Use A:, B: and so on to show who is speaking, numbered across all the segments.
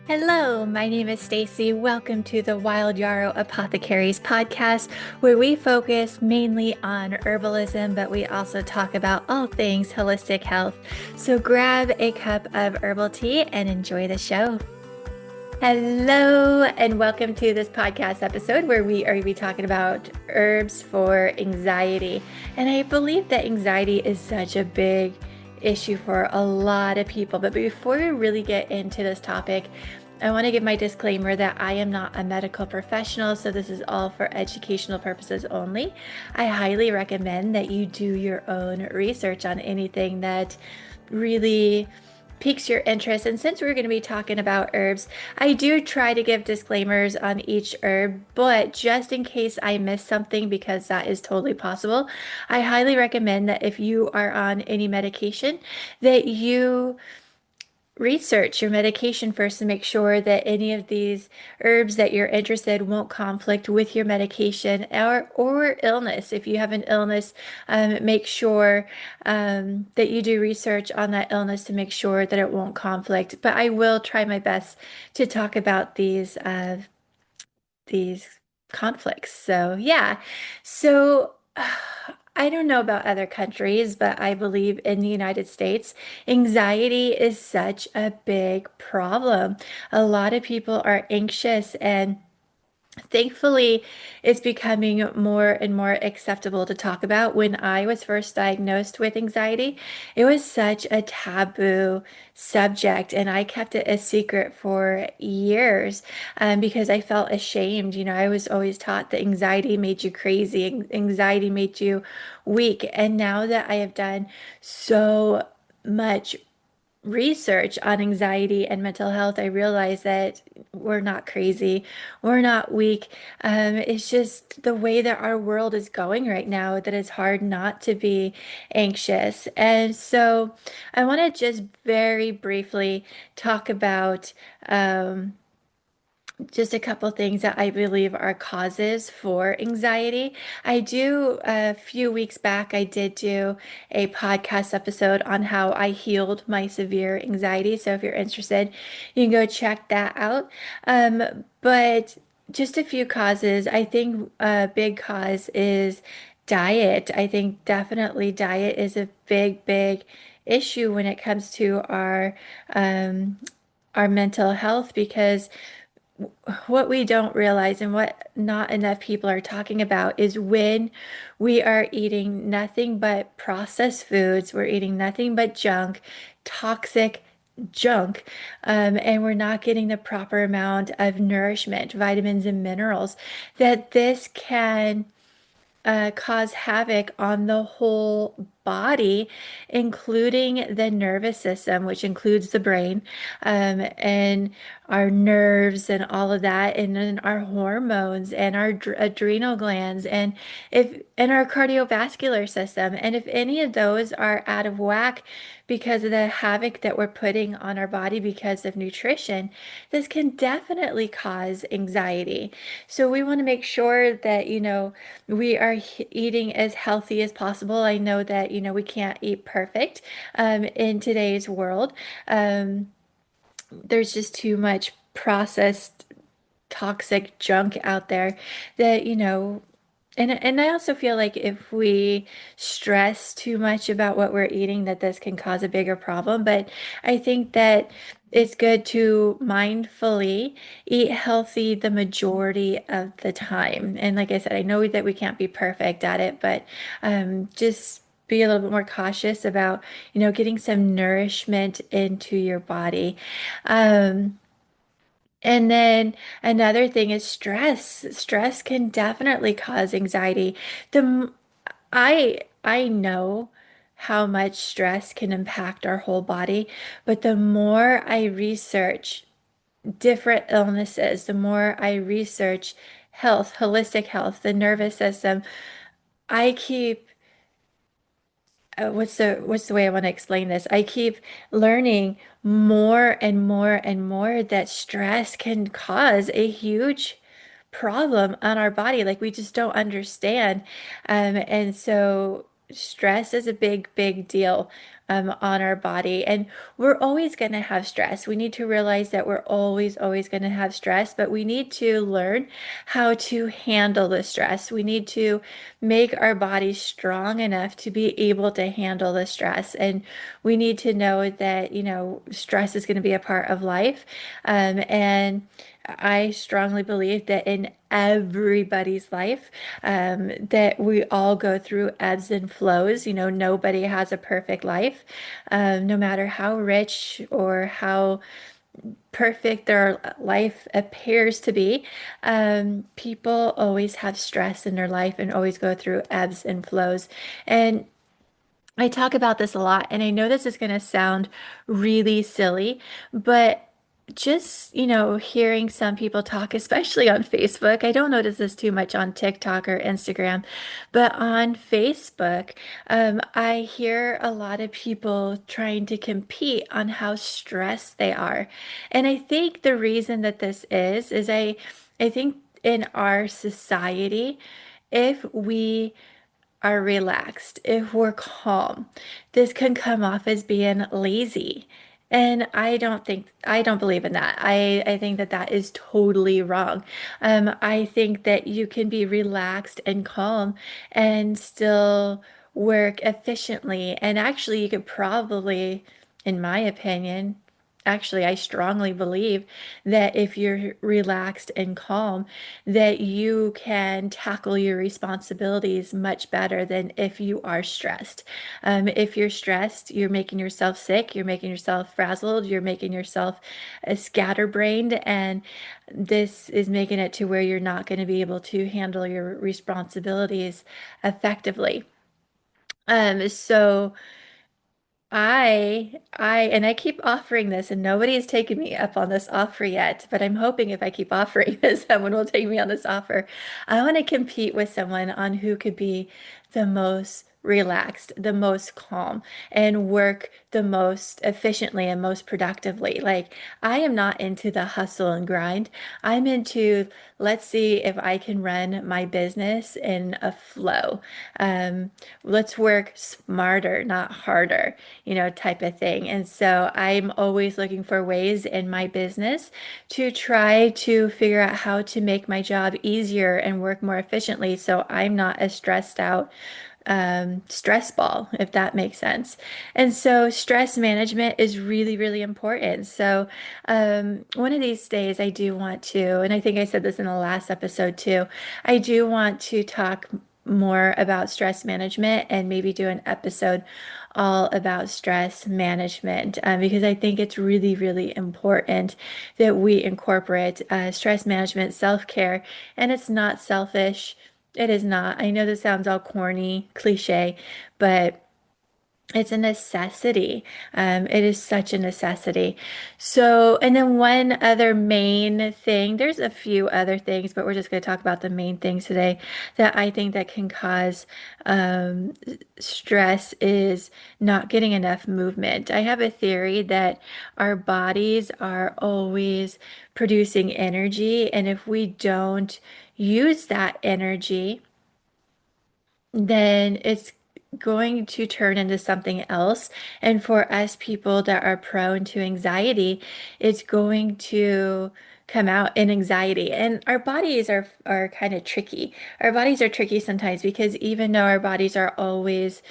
A: Hello, my name is Stacy. Welcome to the Wild Yarrow Apothecaries podcast, where we focus mainly on herbalism, but we also talk about all things holistic health. So grab a cup of herbal tea and enjoy the show. Hello, and welcome to this podcast episode where we are going to be talking about herbs for anxiety. And I believe that anxiety is such a big issue for a lot of people. But before we really get into this topic, I want to give my disclaimer that I am not a medical professional, so this is all for educational purposes only. I highly recommend that you do your own research on anything that really piques your interest. And since we're going to be talking about herbs, I do try to give disclaimers on each herb, but just in case I miss something, because that is totally possible, I highly recommend that if you are on any medication, that you research your medication first to make sure that any of these herbs that you're interested won't conflict with your medication or illness. If you have an illness, make sure that you do research on that illness to make sure that it won't conflict. But I will try my best to talk about these conflicts. So yeah. So I don't know about other countries, but I believe in the United States, anxiety is such a big problem. A lot of people are anxious, and thankfully, it's becoming more and more acceptable to talk about. When I was first diagnosed with anxiety, it was such a taboo subject, and I kept it a secret for years because I felt ashamed. I was always taught that anxiety made you crazy, anxiety made you weak. And now that I have done so much research on anxiety and mental health, I realized that we're not crazy, we're not weak. It's just the way that our world is going right now that it's hard not to be anxious. And so I want to just very briefly talk about just a couple things that I believe are causes for anxiety. A few weeks back, I did do a podcast episode on how I healed my severe anxiety. So if you're interested, you can go check that out. But just a few causes. I think a big cause is diet. I think definitely diet is a big issue when it comes to our mental health, because what we don't realize and what not enough people are talking about is when we are eating nothing but processed foods, we're eating nothing but junk, toxic junk, and we're not getting the proper amount of nourishment, vitamins and minerals, that this can cause havoc on the whole body, including the nervous system, which includes the brain, and our nerves and all of that, and then our hormones and our adrenal glands, and our cardiovascular system. And if any of those are out of whack because of the havoc that we're putting on our body because of nutrition, this can definitely cause anxiety. So we want to make sure that, we are eating as healthy as possible. I know that, we can't eat perfect in today's world. There's just too much processed toxic junk out there that, and I also feel like if we stress too much about what we're eating, that this can cause a bigger problem. But I think that it's good to mindfully eat healthy the majority of the time. And like I said, I know that we can't be perfect at it, but just be a little bit more cautious about, getting some nourishment into your body. Um, and then another thing is stress. Stress can definitely cause anxiety. The m- I know how much stress can impact our whole body, but the more I research different illnesses, the more I research health, holistic health, the nervous system, I keep what's the way I want to explain this? I keep learning more and more and more that stress can cause a huge problem on our body. Like we just don't understand. And so stress is a big deal. on our body. And we're always going to have stress. We need to realize that we're always going to have stress, but we need to learn how to handle the stress. We need to make our bodies strong enough to be able to handle the stress. And we need to know that, stress is going to be a part of life. And I strongly believe that in everybody's life, that we all go through ebbs and flows. Nobody has a perfect life, no matter how rich or how perfect their life appears to be. People always have stress in their life and always go through ebbs and flows. And I talk about this a lot, and I know this is going to sound really silly, but just, hearing some people talk, especially on Facebook, I don't notice this too much on TikTok or Instagram, but on Facebook, I hear a lot of people trying to compete on how stressed they are. And I think the reason that this is I think in our society, if we are relaxed, if we're calm, this can come off as being lazy. And I don't believe in that. I think that that is totally wrong. I think that you can be relaxed and calm and still work efficiently. And actually, you could probably, in my opinion, actually, I strongly believe that if you're relaxed and calm, that you can tackle your responsibilities much better than if you are stressed. If you're stressed, you're making yourself sick, you're making yourself frazzled, you're making yourself scatterbrained, and this is making it to where you're not going to be able to handle your responsibilities effectively. So and I keep offering this, and nobody's taken me up on this offer yet, but I'm hoping if I keep offering this, someone will take me on this offer. I want to compete with someone on who could be the most relaxed, the most calm, and work the most efficiently and most productively. Like, I am not into the hustle and grind. I'm into, let's see if I can run my business in a flow. Let's work smarter, not harder, type of thing. And so I'm always looking for ways in my business to try to figure out how to make my job easier and work more efficiently so I'm not as stressed out stress ball, if that makes sense. And so stress management is really, really important. So one of these days I do want to, and I think I said this in the last episode too, I do want to talk more about stress management and maybe do an episode all about stress management because I think it's really, really important that we incorporate stress management, self-care, and it's not selfish. It is not. I know this sounds all corny, cliche, but it's a necessity. It is such a necessity. So, and then one other main thing, there's a few other things, but we're just going to talk about the main things today that I think that can cause um, stress is not getting enough movement. I have a theory that our bodies are always producing energy, and if we don't use that energy, then it's going to turn into something else. And for us people that are prone to anxiety, it's going to come out in anxiety. And our bodies are kind of tricky. Our bodies are tricky sometimes because even though our bodies are always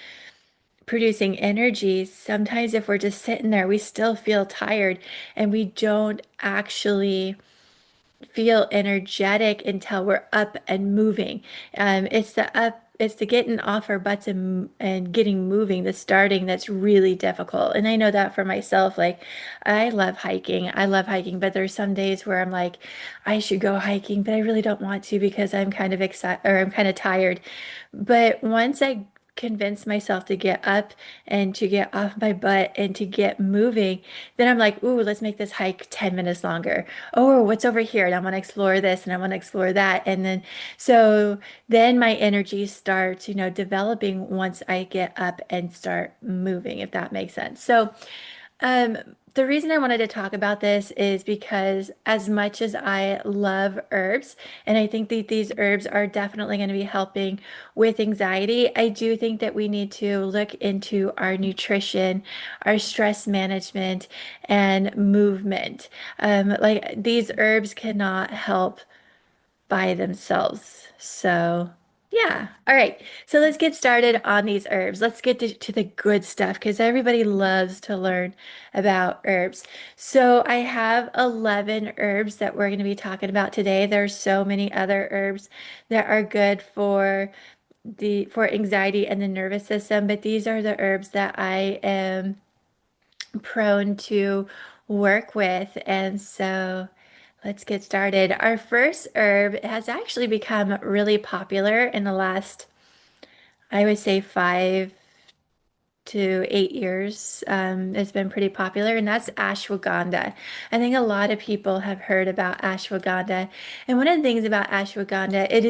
A: producing energy, sometimes if we're just sitting there, we still feel tired and we don't actually feel energetic until we're up and moving. It's the getting off our butts and getting moving, the starting that's really difficult. And I know that for myself. Like, I love hiking. I love hiking, but there's some days where I'm like, I should go hiking, but I really don't want to because I'm kind of excited or I'm kind of tired. But once I convince myself to get up and to get off my butt and to get moving, then I'm like, ooh, let's make this hike 10 minutes longer. Oh, what's over here? And I want to explore this and I want to explore that. And then my energy starts, developing once I get up and start moving, if that makes sense. So, um, the reason I wanted to talk about this is because as much as I love herbs, and I think that these herbs are definitely going to be helping with anxiety, I do think that we need to look into our nutrition, our stress management, and movement. Like these herbs cannot help by themselves. So, yeah. All right. So let's get started on these herbs. Let's get to the good stuff because everybody loves to learn about herbs. So I have 11 herbs that we're going to be talking about today. There's so many other herbs that are good for anxiety and the nervous system, but these are the herbs that I am prone to work with. And so let's get started. Our first herb has actually become really popular in the last, I would say, 5 to 8 years. It's been pretty popular, and that's ashwagandha. I think a lot of people have heard about ashwagandha. And one of the things about ashwagandha, it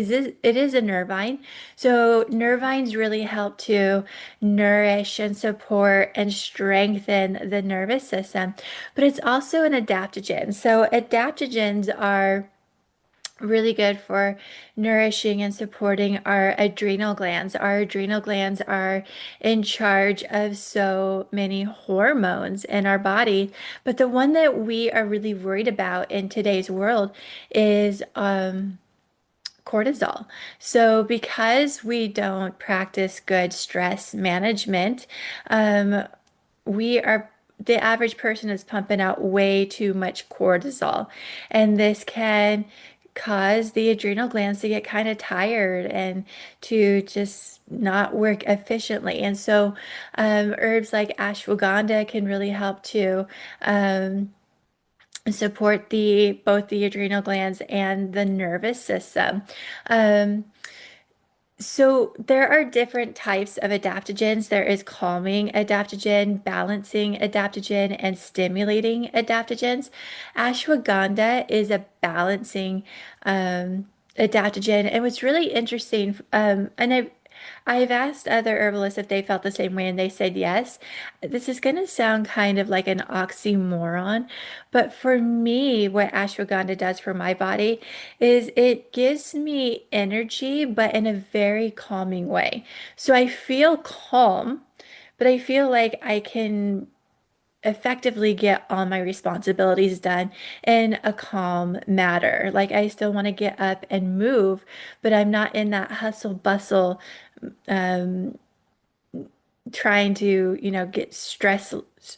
A: is a nervine. So nervines really help to nourish and support and strengthen the nervous system. But it's also an adaptogen. So adaptogens are really good for nourishing and supporting our adrenal glands. Our adrenal glands are in charge of so many hormones in our body, but the one that we are really worried about in today's world is cortisol. So because we don't practice good stress management, um, we are the average person is pumping out way too much cortisol, and this can cause the adrenal glands to get kind of tired and to just not work efficiently. And so, herbs like ashwagandha can really help to support the both the adrenal glands and the nervous system. Um, so there are different types of adaptogens. There is calming adaptogen, balancing adaptogen, and stimulating adaptogens. Ashwagandha is a balancing adaptogen. And what's really interesting, and I've asked other herbalists if they felt the same way, and they said yes. This is going to sound kind of like an oxymoron, but for me, what ashwagandha does for my body is it gives me energy, but in a very calming way. So I feel calm, but I feel like I can effectively get all my responsibilities done in a calm manner. Like I still want to get up and move, but I'm not in that hustle bustle um, trying to,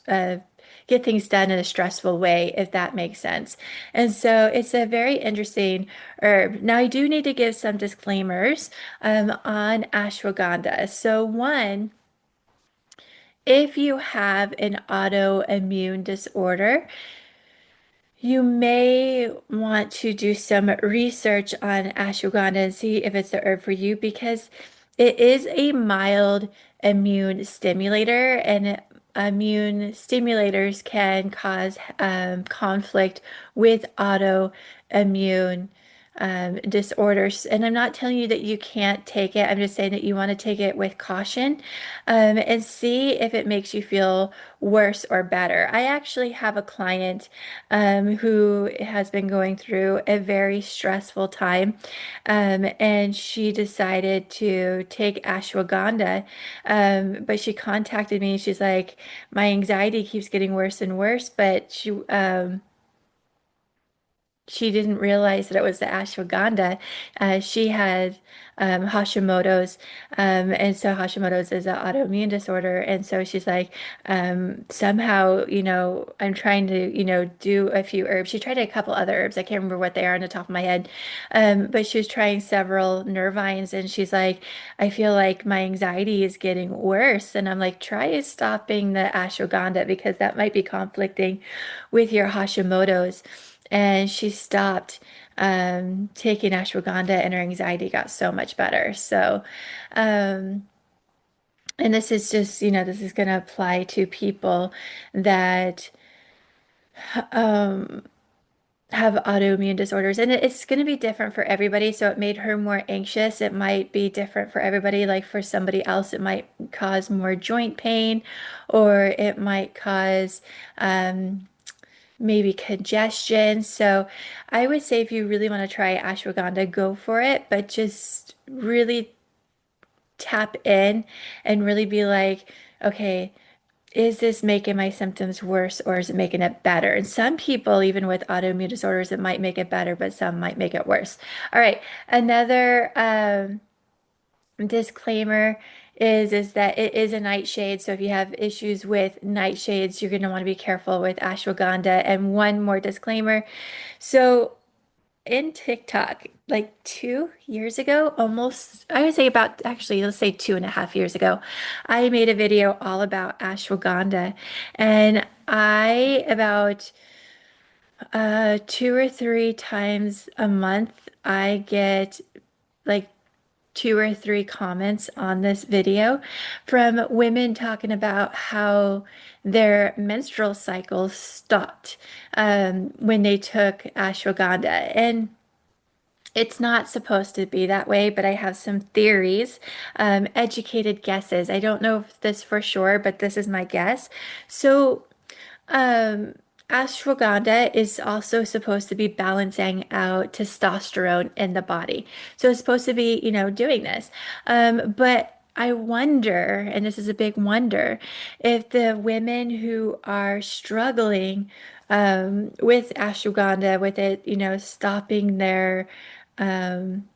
A: uh, get things done in a stressful way, if that makes sense. And so it's a very interesting herb. Now, I do need to give some disclaimers on ashwagandha. So, one, if you have an autoimmune disorder, you may want to do some research on ashwagandha and see if it's the herb for you because it is a mild immune stimulator, and immune stimulators can cause conflict with autoimmune disorders. And I'm not telling you that you can't take it. I'm just saying that you want to take it with caution, and see if it makes you feel worse or better. I actually have a client who has been going through a very stressful time, and she decided to take ashwagandha. But she contacted me. She's like, my anxiety keeps getting worse and worse, but she didn't realize that it was the ashwagandha. She had Hashimoto's, and so Hashimoto's is an autoimmune disorder. And so she's like, somehow, I'm trying to, do a few herbs. She tried a couple other herbs. I can't remember what they are on the top of my head. But she was trying several nervines, and she's like, I feel like my anxiety is getting worse. And I'm like, try stopping the ashwagandha because that might be conflicting with your Hashimoto's. And she stopped taking ashwagandha, and her anxiety got so much better. So, um, and this is just, this is going to apply to people that have autoimmune disorders, and it's going to be different for everybody. So it made her more anxious. It might be different for everybody. Like for somebody else, it might cause more joint pain, or it might cause um, maybe congestion. So I would say if you really want to try ashwagandha, go for it, but just really tap in and really be like, okay, is this making my symptoms worse or is it making it better? And some people, even with autoimmune disorders, it might make it better, but some might make it worse. All right, another disclaimer is that it is a nightshade. So if you have issues with nightshades, you're going to want to be careful with ashwagandha. And one more disclaimer. So in TikTok, like 2 years ago, almost, I would say about actually, let's say 2.5 years ago, I made a video all about ashwagandha. And I, about 2 or 3 times a month, I get like 2 or 3 comments on this video from women talking about how their menstrual cycles stopped when they took ashwagandha. And it's not supposed to be that way, but I have some theories, educated guesses. I don't know if this for sure, but this is my guess. So, um, ashwagandha is also supposed to be balancing out testosterone in the body. So it's supposed to be, doing this. But I wonder, and this is a big wonder, if the women who are struggling with ashwagandha, with it, stopping their um,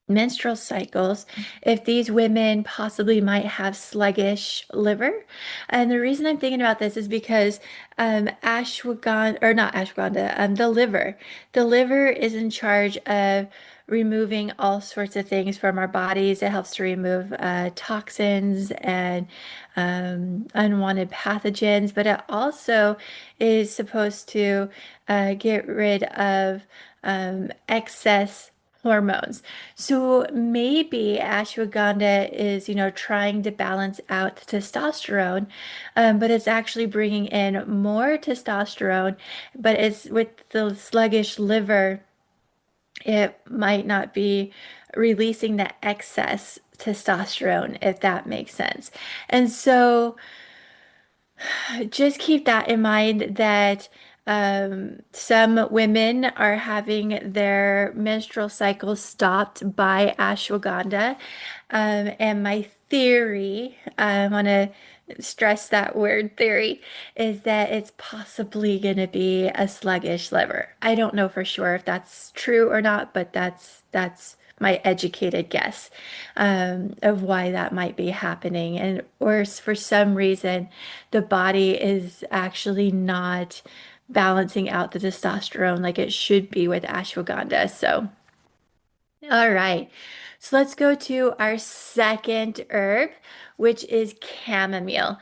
A: menstrual cycles, if these women possibly might have sluggish liver. And the reason I'm thinking about this is because ashwagandha, or not ashwagandha, the liver is in charge of removing all sorts of things from our bodies. It helps to remove toxins and unwanted pathogens, but it also is supposed to get rid of excess hormones. So maybe ashwagandha is, trying to balance out testosterone, but it's actually bringing in more testosterone. But it's with the sluggish liver, it might not be releasing the excess testosterone, if that makes sense. And so just keep that in mind that some women are having their menstrual cycle stopped by ashwagandha. And my theory, I want to stress that word theory, is that it's possibly going to be a sluggish liver. I don't know for sure if that's true or not, but that's my educated guess of why that might be happening. And or for some reason, the body is actually not balancing out the testosterone like it should be with ashwagandha. So, all right. So let's go to our second herb, which is chamomile.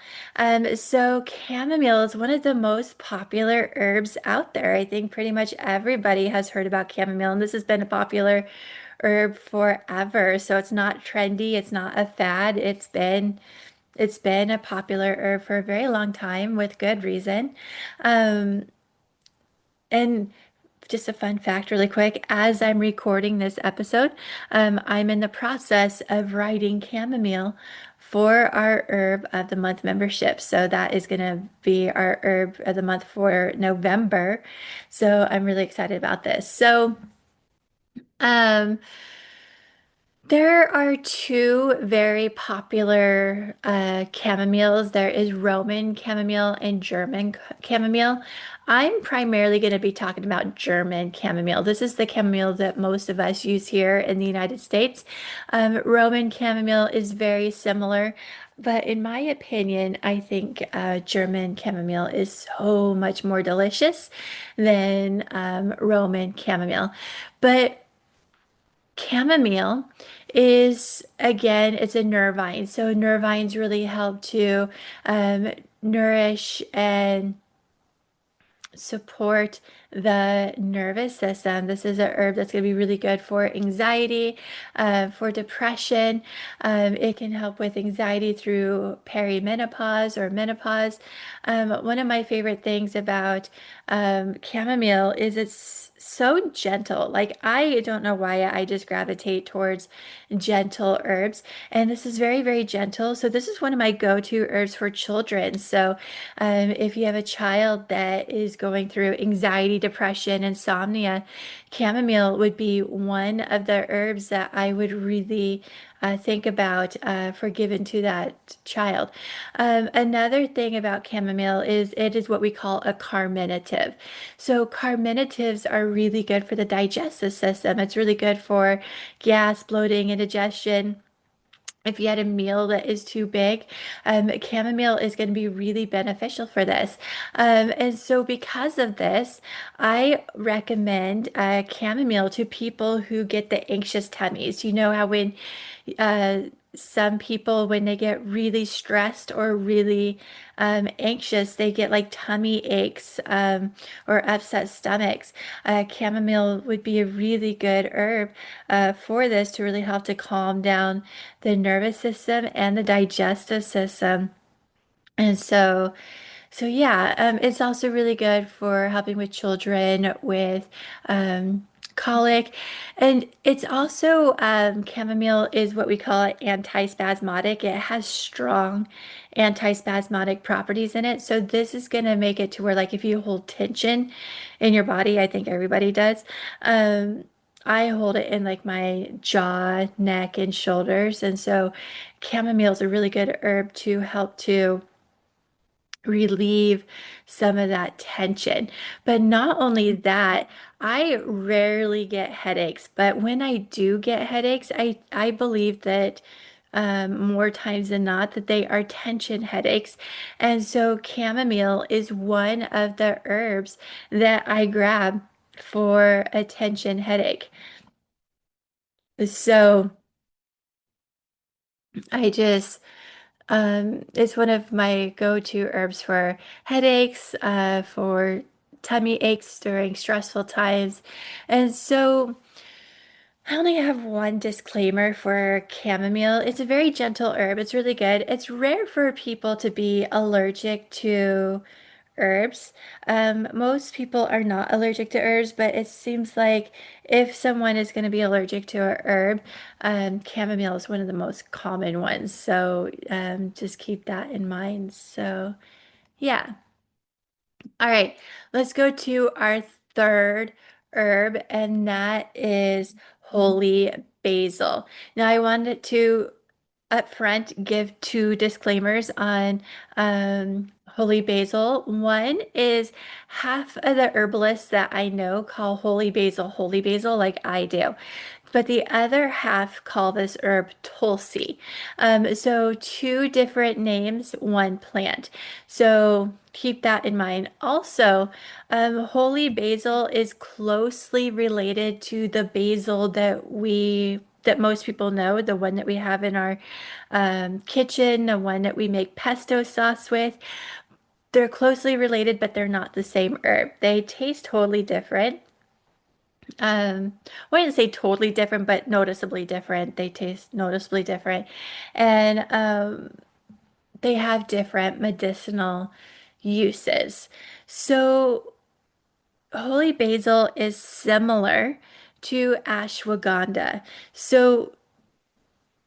A: So chamomile is one of the most popular herbs out there. I think pretty much everybody has heard about chamomile, and this has been a popular herb forever. So it's not trendy, it's not a fad. It's been a popular herb for a very long time with good reason. Um, and just a fun fact, really quick, as I'm recording this episode, I'm in the process of writing chamomile for our herb of the month membership. So that is going to be our herb of the month for November. So I'm really excited about this. So, um, there are two very popular chamomiles. There is Roman chamomile and German chamomile. I'm primarily going to be talking about German chamomile. This is the chamomile that most of us use here in the United States. Roman chamomile is very similar, but in my opinion, I think German chamomile is so much more delicious than Roman chamomile. But chamomile is, again, it's a nervine. So nervines really help to um, nourish and support the nervous system. This is a herb that's going to be really good for anxiety, for depression. It can help with anxiety through perimenopause or menopause. One of my favorite things about chamomile is it's so gentle. Like, I don't know why I just gravitate towards gentle herbs. And this is very, very gentle. So this is one of my go-to herbs for children. So if you have a child that is going through anxiety, depression, insomnia, chamomile would be one of the herbs that I would really think about for giving to that child. Another thing about chamomile is it is what we call a carminative. So carminatives are really good for the digestive system. It's really good for gas, bloating, indigestion. If you had a meal that is too big, chamomile is going to be really beneficial for this. And so, because of this, I recommend chamomile to people who get the anxious tummies. You know how when uh, some people, when they get really stressed or really anxious, they get like tummy aches or upset stomachs. Chamomile would be a really good herb for this to really help to calm down the nervous system and the digestive system. And so yeah, it's also really good for helping with children with colic. And it's also chamomile is what we call antispasmodic. It has strong antispasmodic properties in it. So this is going to make it to where, like, if you hold tension in your body, I think everybody does. Um, I hold it in like my jaw, neck, and shoulders. And so chamomile is a really good herb to help to relieve some of that tension. But not only that, I rarely get headaches, but when I do get headaches, I believe that more times than not that they are tension headaches. And so chamomile is one of the herbs that I grab for a tension headache. So I just it's one of my go-to herbs for headaches, for tummy aches during stressful times. And so I only have one disclaimer for chamomile. It's a very gentle herb. It's really good. It's rare for people to be allergic to herbs. Most people are not allergic to herbs, but it seems like if someone is going to be allergic to a herb, chamomile is one of the most common ones. So just keep that in mind. So yeah. All right, let's go to our third herb, and that is holy basil. Now, I wanted to up front give two disclaimers on holy basil. One is half of the herbalists that I know call holy basil, like I do. But the other half call this herb Tulsi. So two different names, one plant. So keep that in mind. Also, holy basil is closely related to the basil that most people know, the one that we have in our kitchen, the one that we make pesto sauce with. They're closely related, but they're not the same herb. They taste totally different. I wouldn't say totally different, but noticeably different. They taste noticeably different. And they have different medicinal uses. So, holy basil is similar to ashwagandha. So,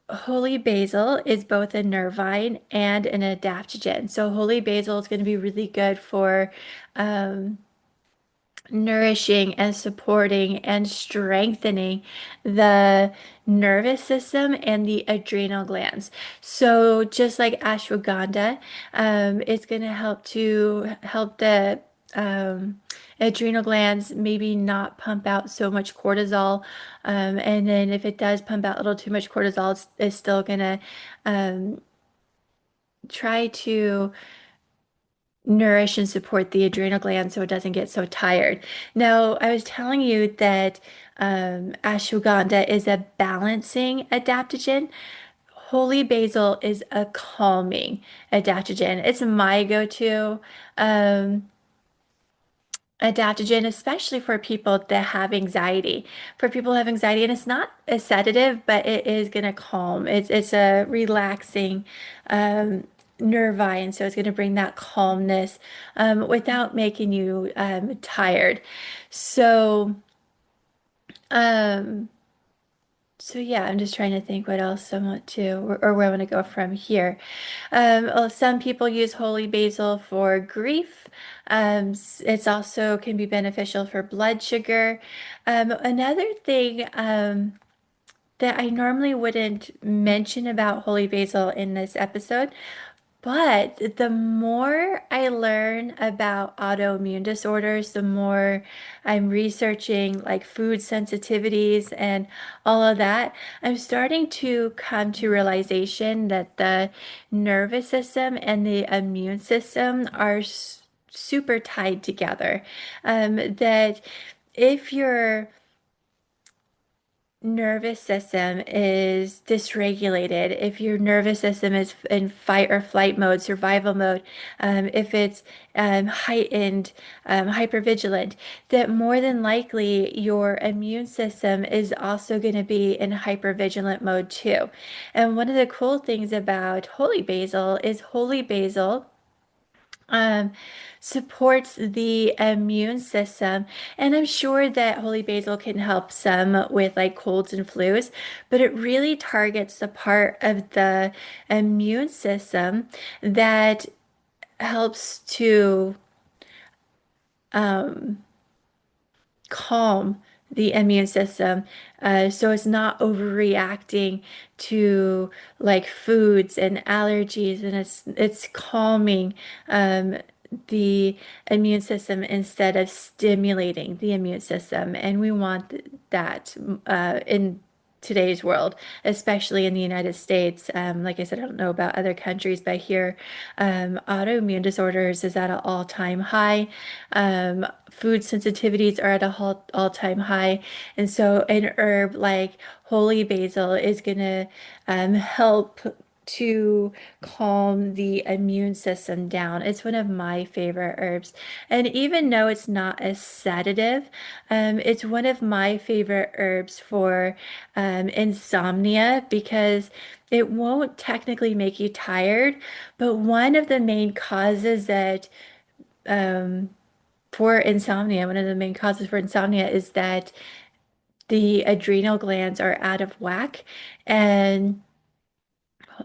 A: holy basil is both a nervine and an adaptogen. So, holy basil is going to be really good for um, nourishing and supporting and strengthening the nervous system and the adrenal glands. So just like ashwagandha, it's going to help the adrenal glands maybe not pump out so much cortisol. And then if it does pump out a little too much cortisol, it's still going to try to nourish and support the adrenal gland so it doesn't get so tired. Now, I was telling you that ashwagandha is a balancing adaptogen. Holy basil is a calming adaptogen. It's my go-to. Um, adaptogen, especially for people that have anxiety. For people who have anxiety, and it's not a sedative, but it is going to calm. It's a relaxing nervine, so it's going to bring that calmness without making you tired. So, um, so yeah, I'm just trying to think what else I want to, or where I want to go from here. Well, some people use holy basil for grief. It's also can be beneficial for blood sugar. Another thing that I normally wouldn't mention about holy basil in this episode, but the more I learn about autoimmune disorders, the more I'm researching like food sensitivities and all of that, I'm starting to come to realization that the nervous system and the immune system are super tied together. That if you're nervous system is dysregulated, if your nervous system is in fight or flight mode, survival mode, if it's heightened, hypervigilant, that more than likely your immune system is also going to be in hypervigilant mode too. And one of the cool things about holy basil is holy basil um, supports the immune system. And I'm sure that holy basil can help some with like colds and flus, but it really targets the part of the immune system that helps to um, calm the immune system so it's not overreacting to like foods and allergies, and it's calming the immune system instead of stimulating the immune system, and we want that in today's world, especially in the United States. Like I said, I don't know about other countries, but here, autoimmune disorders is at an all-time high. Food sensitivities are at a all-time high. And so an herb like holy basil is going to help to calm the immune system down. It's one of my favorite herbs. And even though it's not a sedative, it's one of my favorite herbs for insomnia because it won't technically make you tired, but one of the main causes that um, for insomnia, one of the main causes for insomnia is that the adrenal glands are out of whack, and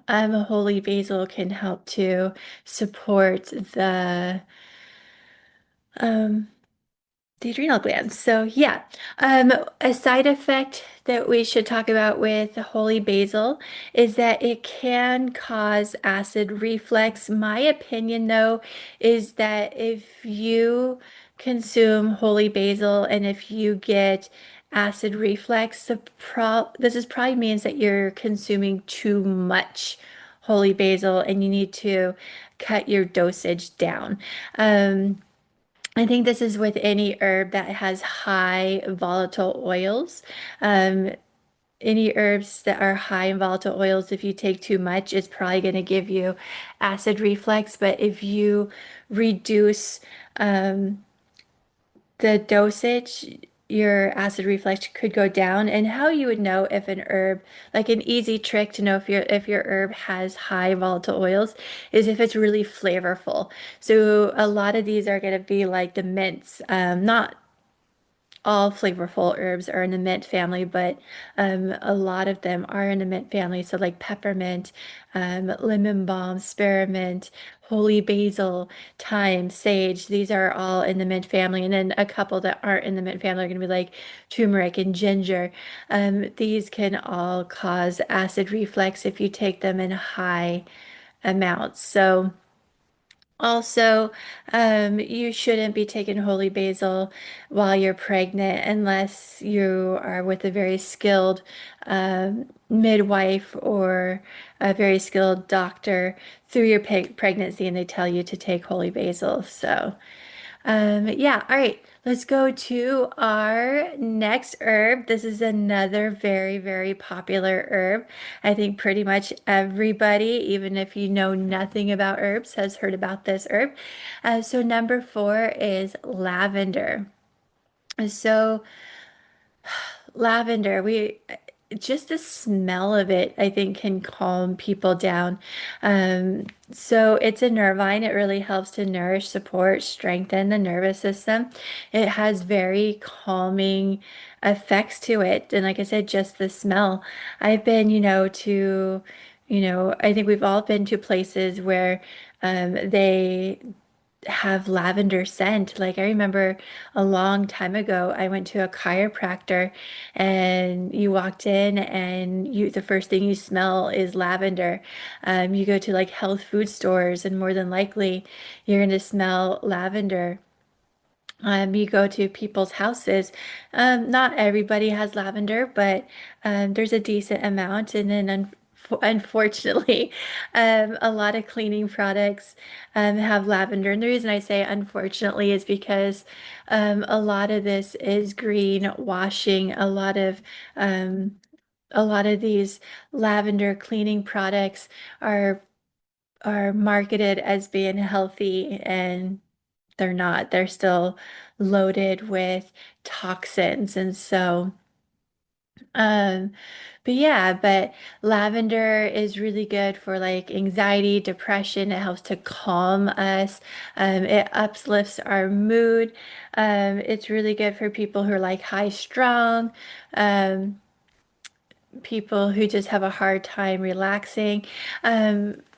A: holy basil can help to support um, the adrenal glands. So yeah, a side effect that we should talk about with holy basil is that it can cause acid reflux. My opinion, though, is that if you consume holy basil and if you get acid reflux, this is probably means that you're consuming too much holy basil and you need to cut your dosage down. I think this is with any herb that has high volatile oils. Um, any herbs that are high in volatile oils, if you take too much, it's probably going to give you acid reflux. But if you reduce the dosage, your acid reflux could go down. And how you would know if an herb, like an easy trick to know if your herb has high volatile oils, is if it's really flavorful. So a lot of these are going to be like the mints, not all flavorful herbs are in the mint family, but a lot of them are in the mint family. So like peppermint, lemon balm, spearmint, holy basil, thyme, sage. These are all in the mint family. And then a couple that aren't in the mint family are going to be like turmeric and ginger. These can all cause acid reflux if you take them in high amounts. So also, you shouldn't be taking holy basil while you're pregnant unless you are with a very skilled midwife or a very skilled doctor through your pregnancy and they tell you to take holy basil. So, yeah, all right. Let's go to our next herb. This is another very, very popular herb. I think pretty much everybody, even if you know nothing about herbs, has heard about this herb. So number four is lavender. So lavender, we just the smell of it, I think, can calm people down. So it's a nervine. It really helps to nourish, support, strengthen the nervous system. It has very calming effects to it. And like I said, just the smell. I've been, I think we've all been to places where they have lavender scent. Like I remember a long time ago, I went to a chiropractor and you walked in and the first thing you smell is lavender. You go to like health food stores and more than likely you're going to smell lavender. You go to people's houses. Not everybody has lavender, but there's a decent amount. And then, unfortunately, a lot of cleaning products have lavender. And the reason I say unfortunately is because a lot of this is green washing. A lot of these lavender cleaning products are are marketed as being healthy and they're not. They're still loaded with toxins. And so, um, but lavender is really good for like anxiety, depression. It helps to calm us. It uplifts our mood. It's really good for people who are like high strung. People who just have a hard time relaxing.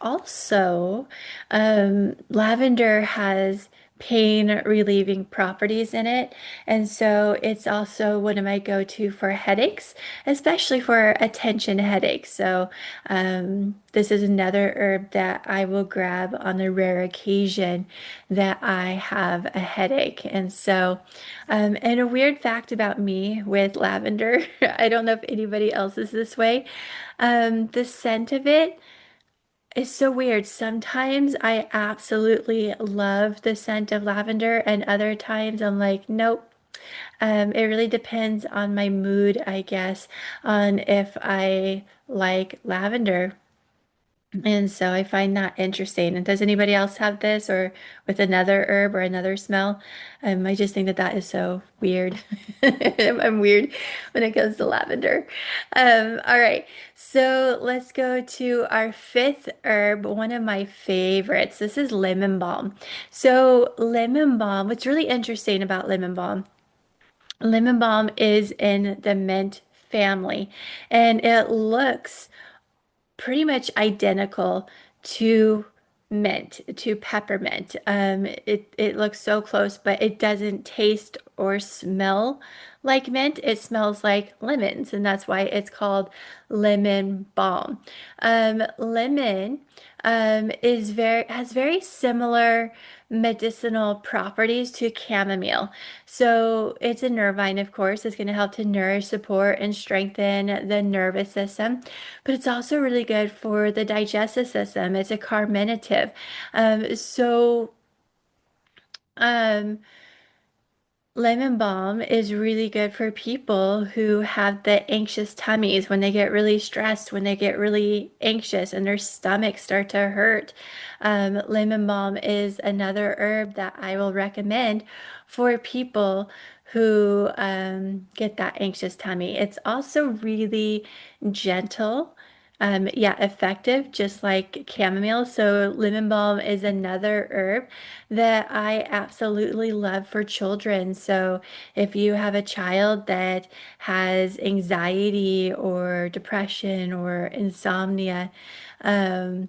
A: Also, lavender has pain relieving properties in it. And so it's also one of my go-to for headaches, especially for attention headaches. So this is another herb that I will grab on the rare occasion that I have a headache. And so and a weird fact about me with lavender, I don't know if anybody else is this way. The scent of it is so weird. Sometimes I absolutely love the scent of lavender, and other times I'm like, nope. It really depends on my mood, I guess, on if I like lavender. And so I find that interesting. And does anybody else have this or with another herb or another smell? I just think that that is so weird. I'm weird when it comes to lavender. All right, so let's go to our fifth herb, one of my favorites. This is lemon balm. So lemon balm, what's really interesting about lemon balm is in the mint family, and it looks pretty much identical to mint, to peppermint. It looks so close, but it doesn't taste or smell like mint. It smells like lemons, and that's why it's called lemon balm. Lemon is very has very similar medicinal properties to chamomile. So it's a nervine, of course. It's going to help to nourish, support, and strengthen the nervous system. But it's also really good for the digestive system. It's a carminative. Um, so um, Lemon balm is really good for people who have the anxious tummies when they get really stressed, when they get really anxious and their stomachs start to hurt. Lemon balm is another herb that I will recommend for people who get that anxious tummy. It's also really gentle. Yeah, effective, just like chamomile. So lemon balm is another herb that I absolutely love for children. So if you have a child that has anxiety or depression or insomnia, um,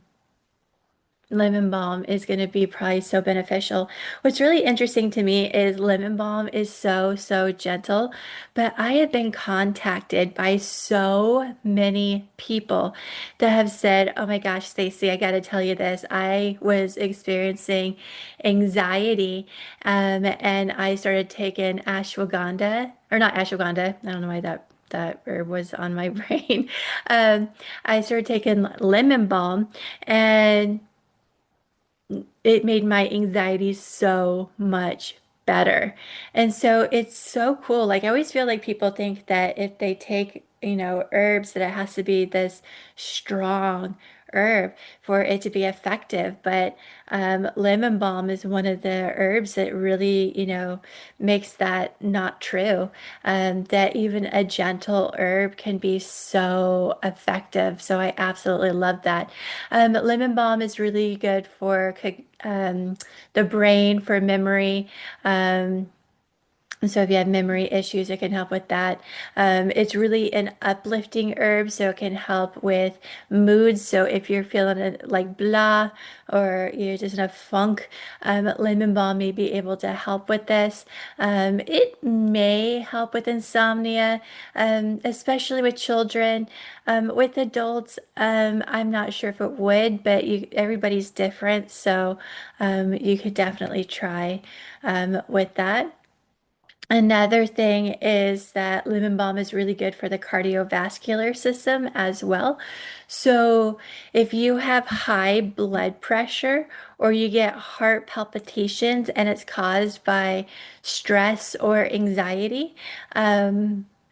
A: lemon balm is going to be probably so beneficial. What's really interesting to me is lemon balm is so, so gentle, but I have been contacted by so many people that have said, "Oh my gosh, Stacey, I got to tell you this. I was experiencing anxiety, and I started taking ashwagandha, or not ashwagandha. I don't know why that herb was on my brain. I started taking lemon balm and it made my anxiety so much better. And so it's so cool. Like I always feel like people think that if they take, herbs, that it has to be this strong herb for it to be effective. But lemon balm is one of the herbs that really, makes that not true. That even a gentle herb can be so effective. So I absolutely love that. Lemon balm is really good for the brain, for memory. Um, and so if you have memory issues, it can help with that. It's really an uplifting herb, so it can help with moods. So if you're feeling like blah or you're just in a funk, lemon balm may be able to help with this. It may help with insomnia, especially with children. With adults, I'm not sure if it would, but everybody's different, so you could definitely try with that. Another thing is that lemon balm is really good for the cardiovascular system as well. So, if you have high blood pressure or you get heart palpitations and it's caused by stress or anxiety,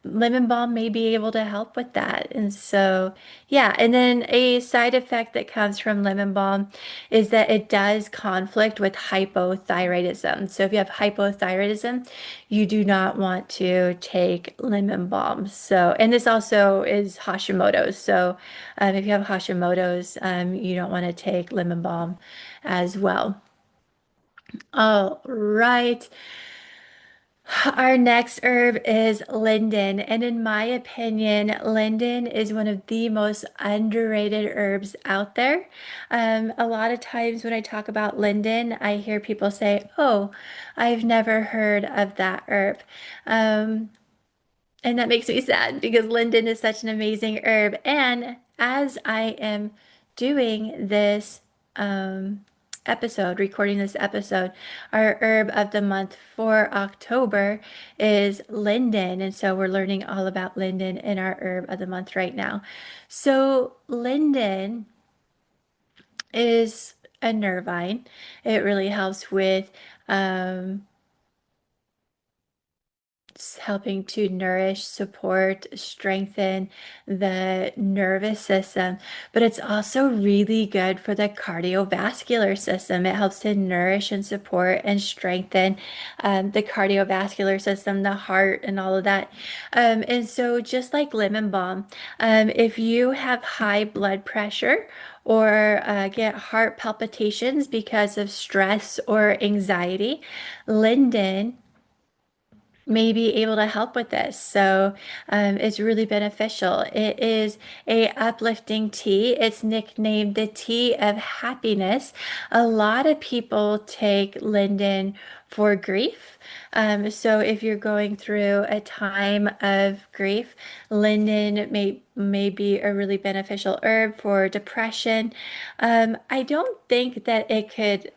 A: lemon balm may be able to help with that. And so, yeah. And then a side effect that comes from lemon balm is that it does conflict with hypothyroidism. So, if you have hypothyroidism, you do not want to take lemon balm. So, and this also is Hashimoto's. So, if you have Hashimoto's, you don't want to take lemon balm as well. All right. Our next herb is linden. And in my opinion, linden is one of the most underrated herbs out there. A lot of times when I talk about linden, I hear people say, "Oh, I've never heard of that herb." Um, and that makes me sad because linden is such an amazing herb. And as I am doing this recording this episode, our herb of the month for October is linden. And so we're learning all about linden in our herb of the month right now. So, linden is a nervine. It really helps with um, helping to nourish, support, strengthen the nervous system, but it's also really good for the cardiovascular system. It helps to nourish and support and strengthen the cardiovascular system, the heart, and all of that. And so, just like lemon balm, if you have high blood pressure, or get heart palpitations because of stress or anxiety, linden may be able to help with this. So it's really beneficial. It is a uplifting tea. It's nicknamed the tea of happiness. A lot of people take linden for grief. So if you're going through a time of grief, linden may be a really beneficial herb for depression. I don't think that it could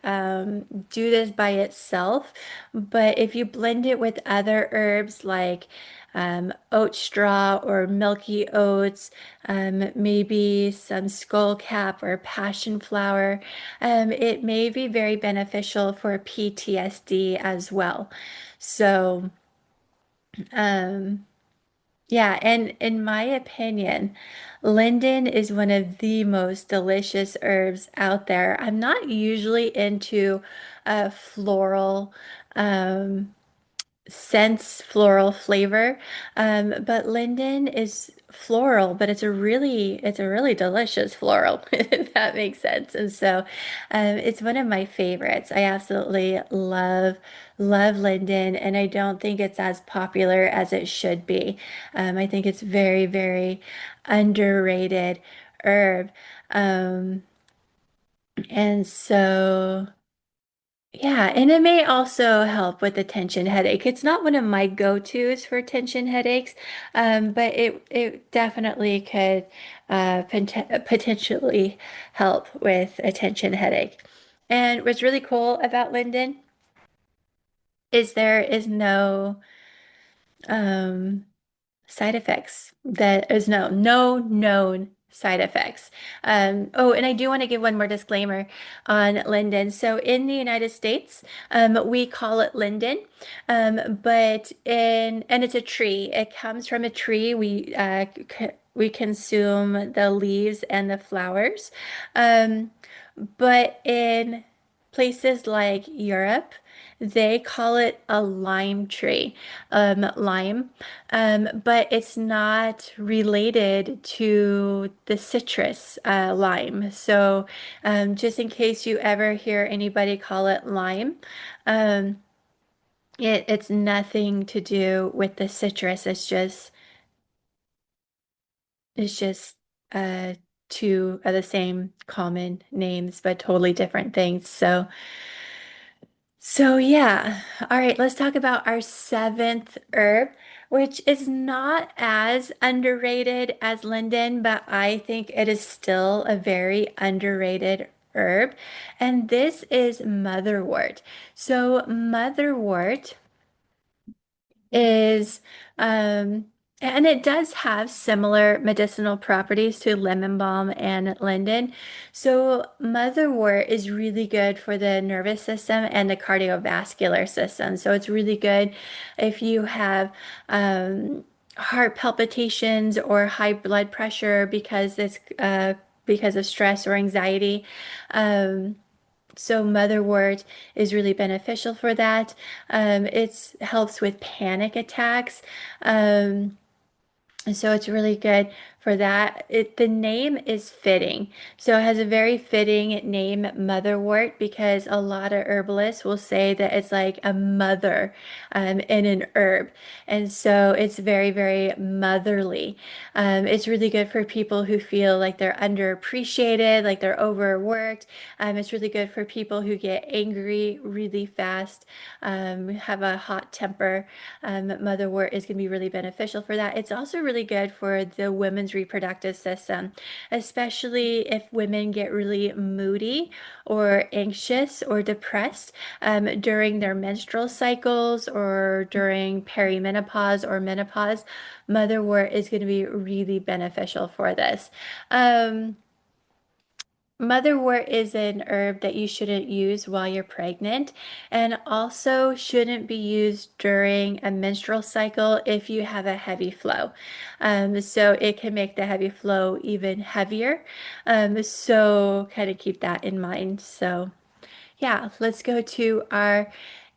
A: do this by itself, but if you blend it with other herbs like oat straw or milky oats, maybe some skullcap or passion flower, it may be very beneficial for PTSD as well. So, um, yeah, and in my opinion, linden is one of the most delicious herbs out there. I'm not usually into floral. Um, scents, floral flavor. But linden is floral, but it's a really delicious floral, if that makes sense. And so, it's one of my favorites. I absolutely love linden, and I don't think it's as popular as it should be. I think it's very underrated herb. Um, and so. Yeah, and it may also help with the tension headache. It's not one of my go-tos for tension headaches, but it definitely could potentially help with a tension headache. And what's really cool about Linden is there is no um, side effects. That is no known side effects. Oh, and I do want to give one more disclaimer on linden. So in the United States, we call it linden, and it's a tree. It comes from a tree. We consume the leaves and the flowers. Um, but in places like Europe, they call it a lime tree, lime, but it's not related to the citrus lime. So, just in case you ever hear anybody call it lime, um, it's nothing to do with the citrus. It's just uh, two of the same common names, but totally different things. So yeah. All right, let's talk about our seventh herb, which is not as underrated as linden, but I think it is still a very underrated herb. And this is motherwort. So motherwort is and it does have similar medicinal properties to lemon balm and linden. So motherwort is really good for the nervous system and the cardiovascular system. So it's really good if you have heart palpitations or high blood pressure because of stress or anxiety. So motherwort is really beneficial for that. It helps with panic attacks. And so it's really good for that. The name is fitting. So it has a very fitting name, motherwort, because a lot of herbalists will say that it's like a mother in an herb. And so it's very, very motherly. It's really good for people who feel like they're underappreciated, like they're overworked. It's really good for people who get angry really fast, have a hot temper. Motherwort is going to be really beneficial for that. It's also really good for the women's reproductive system, especially if women get really moody or anxious or depressed during their menstrual cycles or during perimenopause or menopause. Motherwort is going to be really beneficial for this. Um, Motherwort is an herb that you shouldn't use while you're pregnant and also shouldn't be used during a menstrual cycle if you have a heavy flow. So it can make the heavy flow even heavier. So kind of keep that in mind. So yeah, let's go to our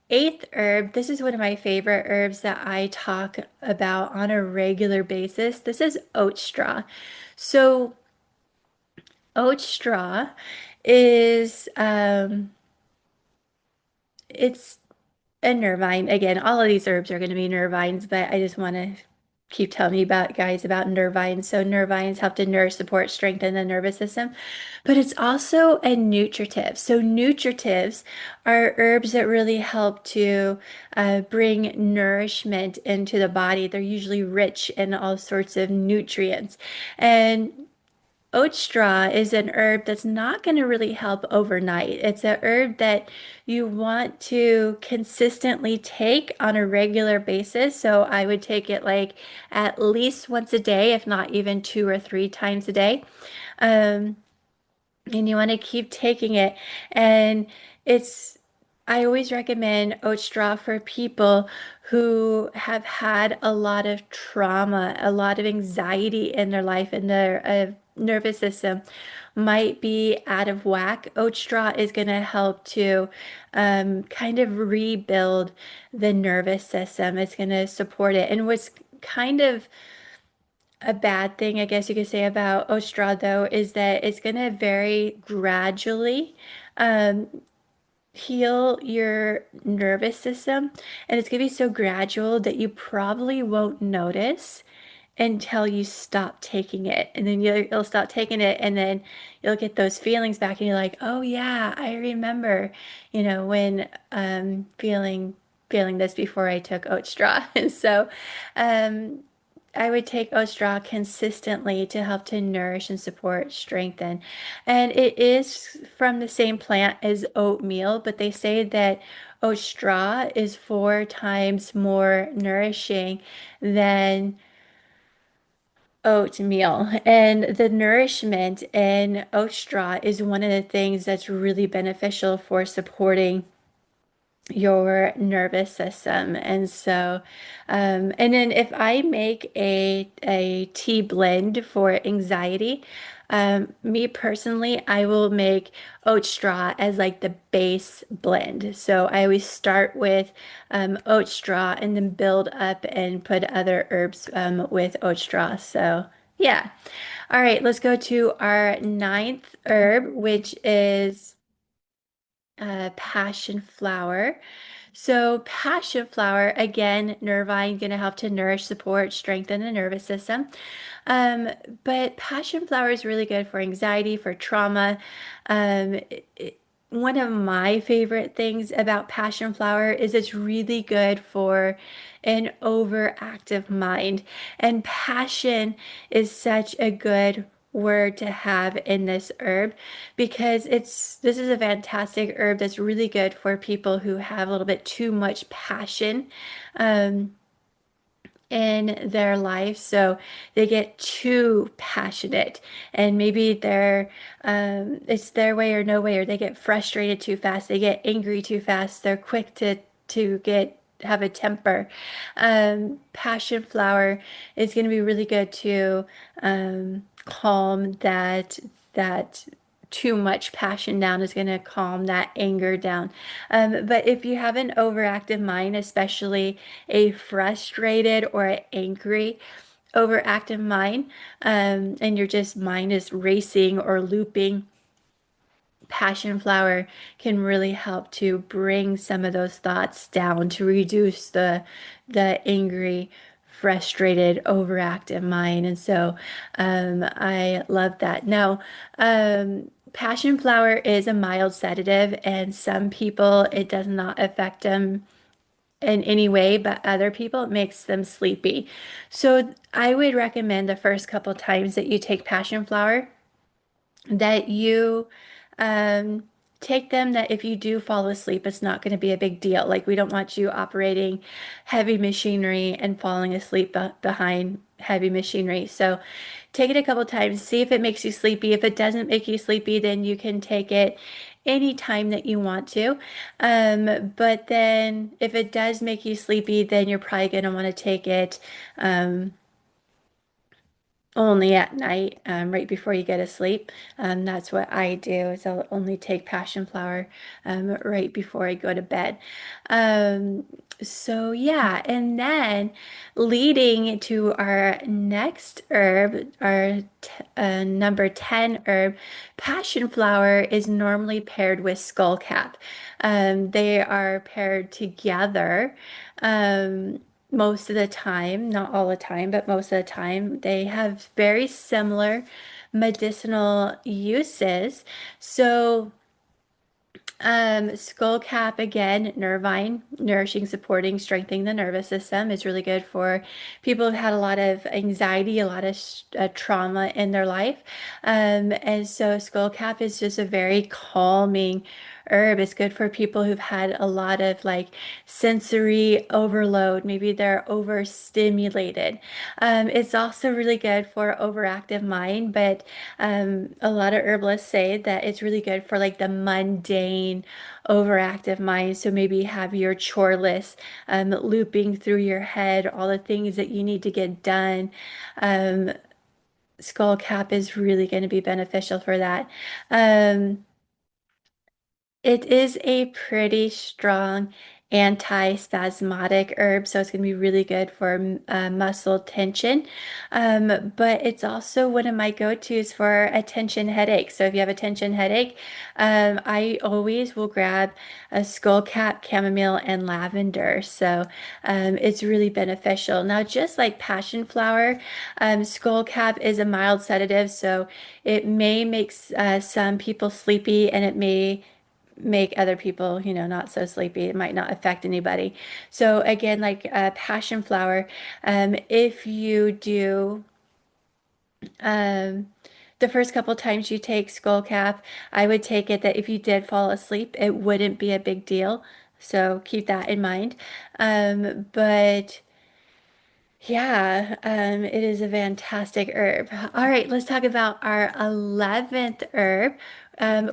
A: eighth herb. This is one of my favorite herbs that I talk about on a regular basis. This is oat straw. So oat straw is it's a nervine. Again, all of these herbs are going to be nervines, but I just want to keep telling you about nervines. So nervines help to nourish, support, strengthen the nervous system, but it's also a nutritive. So nutritives are herbs that really help to bring nourishment into the body. They're usually rich in all sorts of nutrients. And oat straw is an herb that's not going to really help overnight. It's a herb that you want to consistently take on a regular basis. So I would take it like at least once a day, if not even two or three times a day. Um, and you want to keep taking it. And it's, I always recommend oat straw for people who have had a lot of trauma, a lot of anxiety in their life, and their nervous system might be out of whack. Oat straw is going to help to kind of rebuild the nervous system. It's going to support it. And what's kind of a bad thing, I guess you could say, about oat straw, though, is that it's going to very gradually um, heal your nervous system. And it's going to be so gradual that you probably won't notice until you stop taking it. And then you'll stop taking it, and then you'll get those feelings back, and you're like, oh, yeah, I remember, when feeling this before I took oat straw. And so, um, I would take oat straw consistently to help to nourish and support, strengthen. And it is from the same plant as oatmeal, but they say that oat straw is four times more nourishing than oatmeal. And the nourishment in oat straw is one of the things that's really beneficial for supporting your nervous system. And so, and then if I make a tea blend for anxiety, me personally, I will make oat straw as like the base blend. So I always start with oat straw and then build up and put other herbs with oat straw. So yeah. All right, let's go to our ninth herb, which is passion flower. So, passion flower, again, nervine, going to help to nourish, support, strengthen the nervous system. Um, but passion flower is really good for anxiety, for trauma. One of my favorite things about passion flower is it's really good for an overactive mind. And passion is such a good word to have in this herb because this is a fantastic herb that's really good for people who have a little bit too much passion. Um, in their life. So they get too passionate and maybe it's their way or no way, or they get frustrated too fast. They get angry too fast. They're quick to get have a temper. Passion flower is going to be really good to calm that too much passion down is going to calm that anger down. But if you have an overactive mind, especially a frustrated or an angry overactive mind, and your just mind is racing or looping, passion flower can really help to bring some of those thoughts down to reduce the angry, frustrated, overactive mind. And so I love that. Now, passion flower is a mild sedative, and some people it does not affect them in any way, but other people it makes them sleepy. So I would recommend the first couple times that you take passion flower that you um, take them, that if you do fall asleep, it's not going to be a big deal. Like, we don't want you operating heavy machinery and falling asleep behind heavy machinery. So take it a couple times, see if it makes you sleepy. If it doesn't make you sleepy, then you can take it any time that you want to. But then if it does make you sleepy, then you're probably going to want to take it. Only at night, right before you go to sleep. That's what I do, is I'll only take passion flower right before I go to bed. Um, so yeah, and then leading to our next herb, our number 10 herb, passion flower is normally paired with skullcap. They are paired together. Most of the time, not all the time, but most of the time, they have very similar medicinal uses. So, skull cap again, nervine, nourishing, supporting, strengthening the nervous system is really good for people who've had a lot of anxiety, a lot of trauma in their life. And so skull cap is just a very calming herb. It's good for people who've had a lot of like sensory overload. Maybe they're overstimulated. It's also really good for overactive mind, but a lot of herbalists say that it's really good for like the mundane, overactive mind. So maybe have your chore list looping through your head, all the things that you need to get done. Um, Skull cap is really going to be beneficial for that. Um, it is a pretty strong anti-spasmodic herb, so it's going to be really good for muscle tension. But it's also one of my go-tos for a tension headache. So if you have a tension headache, I always will grab a skullcap, chamomile, and lavender. So it's really beneficial. Now, just like passion flower, skullcap is a mild sedative, so it may make some people sleepy, and it may make other people, not so sleepy. It might not affect anybody. So again, like passion flower, if you do um, the first couple times you take skullcap, I would take it that if you did fall asleep, it wouldn't be a big deal. So keep that in mind. But Yeah, it is a fantastic herb. All right, let's talk about our 11th herb,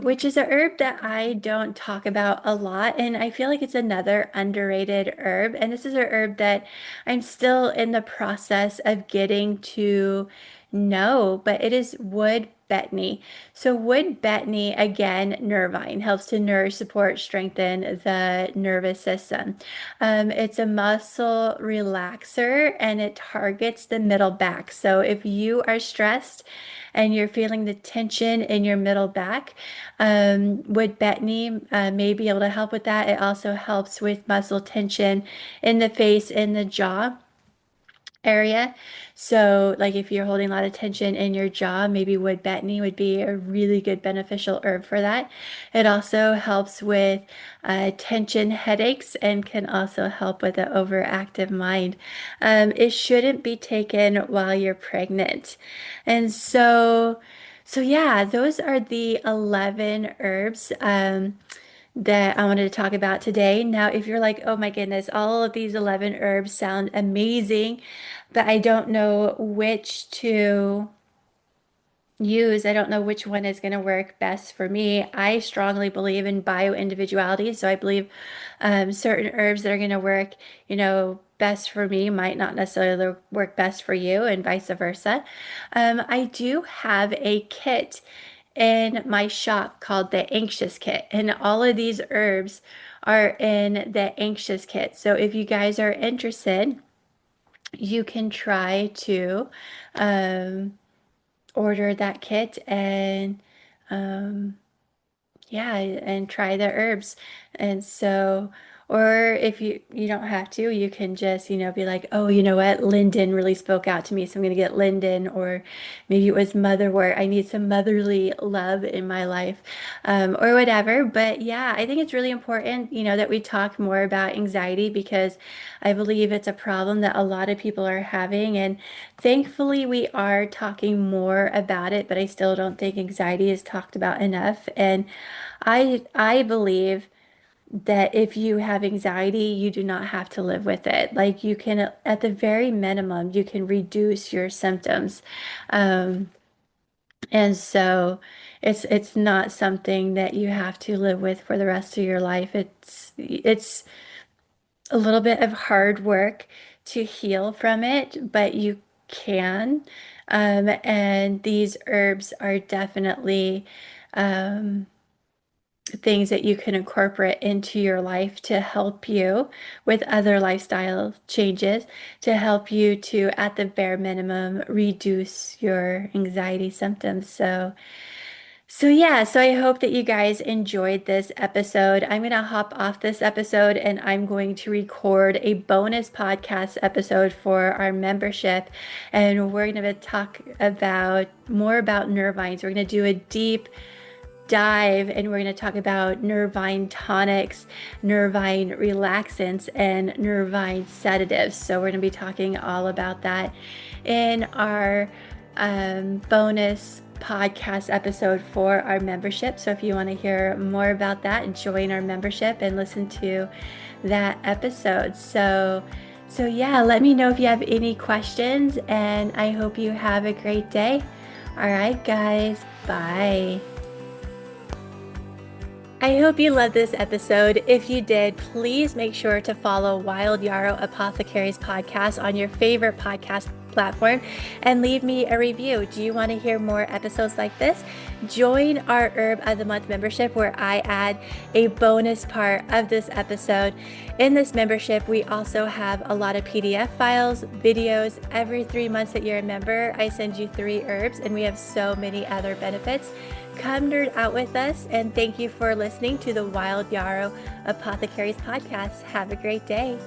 A: which is a herb that I don't talk about a lot, and I feel like it's another underrated herb. And this is a herb that I'm still in the process of getting to know, but it is wood betony. So wood betony, again, nervine, helps to nourish, support, strengthen the nervous system. It's a muscle relaxer and it targets the middle back. So if you are stressed and you're feeling the tension in your middle back, wood betony may be able to help with that. It also helps with muscle tension in the face, in the jaw area. So, like if you're holding a lot of tension in your jaw, maybe wood betony would be a really good beneficial herb for that. It also helps with tension headaches and can also help with an overactive mind. It shouldn't be taken while you're pregnant. And so yeah, those are the 11 herbs. That I wanted to talk about today. Now, if you're like, oh my goodness, all of these 11 herbs sound amazing, but I don't know which to use. I don't know which one is going to work best for me. I strongly believe in bio individuality. So I believe certain herbs that are going to work, best for me might not necessarily work best for you, and vice versa. I do have a kit in my shop called the Anxious Kit, and all of these herbs are in the Anxious Kit. So if you guys are interested, you can try to um, order that kit and um, yeah, and try the herbs. And so, or if you don't have to, you can just, be like, oh, you know what? Linden really spoke out to me, so I'm gonna get linden, or maybe it was motherwort. I need some motherly love in my life, or whatever. But yeah, I think it's really important, that we talk more about anxiety because I believe it's a problem that a lot of people are having, and thankfully we are talking more about it, but I still don't think anxiety is talked about enough. And I believe that if you have anxiety, you do not have to live with it. Like you can, at the very minimum, you can reduce your symptoms. Um, and so it's not something that you have to live with for the rest of your life. It's a little bit of hard work to heal from it, but you can. And these herbs are definitely um, things that you can incorporate into your life to help you with other lifestyle changes, to help you to, at the bare minimum, reduce your anxiety symptoms. So yeah, so I hope that you guys enjoyed this episode. I'm going to hop off this episode and I'm going to record a bonus podcast episode for our membership. And we're going to talk about more about nervines. We're going to do a deep dive and we're going to talk about nervine tonics, nervine relaxants, and nervine sedatives. So we're going to be talking all about that in our bonus podcast episode for our membership. So if you want to hear more about that, join our membership and listen to that episode. So yeah, let me know if you have any questions and I hope you have a great day. All right, guys, bye. I hope you loved this episode. If you did, please make sure to follow Wild Yarrow Apothecaries podcast on your favorite podcast platform and leave me a review. Do you want to hear more episodes like this? Join our Herb of the Month membership where I add a bonus part of this episode. In this membership, we also have a lot of PDF files, videos. Every 3 months that you're a member, I send you 3 herbs, and we have so many other benefits. Come nerd out with us, and thank you for listening to the Wild Yarrow Apothecaries podcast. Have a great day.